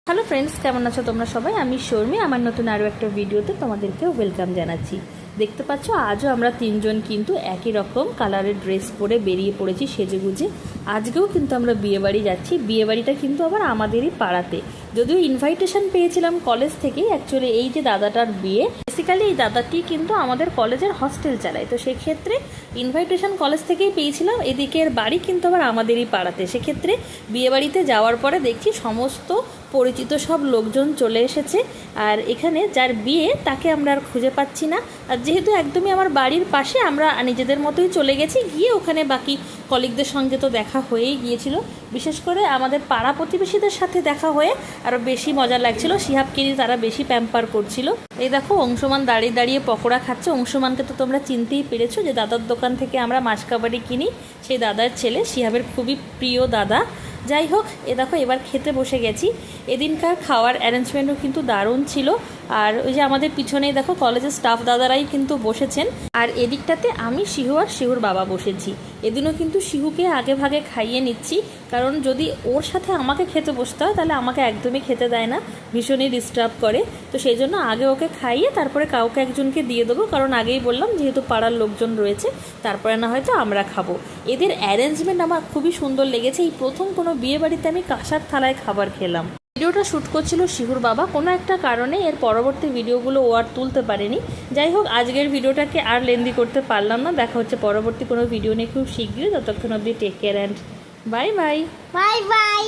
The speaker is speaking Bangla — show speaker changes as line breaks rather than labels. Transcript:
হ্যালো ফ্রেন্ডস, কেমন আছো তোমরা সবাই? আমি শর্মি। আমার নতুন আরও একটা ভিডিওতে তোমাদেরকেও ওয়েলকাম জানাচ্ছি। দেখতে পাচ্ছ আজও আমরা তিনজন কিন্তু একই রকম কালারের ড্রেস পরে বেরিয়ে পড়েছি সেজেগুজে। আজকেও কিন্তু আমরা বিয়েবাড়ি যাচ্ছি। বিয়েবাড়িটা কিন্তু আবার আমাদেরই পাড়াতে, যদিও ইনভাইটেশন পেয়েছিলাম কলেজ থেকেই। অ্যাকচুয়ালি এই যে দাদাটার বিয়ে, বেসিক্যালি এই দাদাটি কিন্তু আমাদের কলেজের হস্টেল চালায়, তো সেক্ষেত্রে ইনভাইটেশন কলেজ থেকেই পেয়েছিলাম। এদিকের বাড়ি কিন্তু আবার আমাদেরই পাড়াতে। সেক্ষেত্রে বিয়েবাড়িতে যাওয়ার পরে দেখছি সমস্ত পরিচিত সব লোকজন চলে এসেছে। আর এখানে যার বিয়ে তাকে আমরা আর খুঁজে পাচ্ছি না। আর যেহেতু একদমই আমার বাড়ির পাশে, আমরা নিজেদের মতোই চলে গেছি। গিয়ে ওখানে বাকি কলিগদের সঙ্গে তো দেখা হয়েই গিয়েছিল, বিশেষ করে আমাদের পাড়া প্রতিবেশীদের সাথে দেখা হয়ে আরও বেশি মজা লাগছিল। শিহাবকিরি তারা বেশি প্যাম্পার করছিল। এই দেখো অংশুমান দাঁড়িয়ে দাঁড়িয়ে পকোড়া খাচ্ছে। অংশুমানকে তো তোমরা চিনতেই পেরেছো, যে দাদার দোকান থেকে আমরা মাছকাবাড়ি কিনি, সেই দাদার ছেলে, শিহাবের খুবই প্রিয় দাদা। যাই হোক, দেখো এবার খেতে বসে গেছি। এদিনকার খাওয়ার অ্যারেঞ্জমেন্টও কিন্তু দারুণ ছিল। আর ওই যে আমাদের পিছনেই দেখো কলেজের স্টাফ দাদারাই কিন্তু বসেছেন। আর এদিকটাতে আমি, শিহু আর শিহুর বাবা বসেছি। এদিনও কিন্তু শিহুকে আগে ভাগে খাইয়ে নিচ্ছি, কারণ যদি ওর সাথে আমাকে খেতে বসতে হয় তাহলে আমাকে একদমই খেতে দেয় না, ভীষণই ডিস্টার্ব করে। তো সেই জন্য আগে ওকে খাইয়ে তারপরে কাউকে একজনকে দিয়ে দেবো, কারণ আগেই বললাম যেহেতু পাড়ার লোকজন রয়েছে, তারপরে না হয়তো আমরা খাবো। এদের অ্যারেঞ্জমেন্ট আমার খুবই সুন্দর লেগেছে। এই প্রথম কোনো বিয়ে বাড়িতে আমি কাঁসার থালায় খাবার খেলাম। ভিডিওটা শ্যুট করছিল শিহুর বাবা, কোনো একটা কারণে এর পরবর্তী ভিডিওগুলো ও আর তুলতে পারেনি। যাই হোক, আজকের ভিডিওটাকে আর লেন্দি করতে পারলাম না। দেখা হচ্ছে পরবর্তী কোনো ভিডিও নিয়ে খুব শীঘ্রই। ততক্ষণ অবধি take care and bye bye.
Bye by.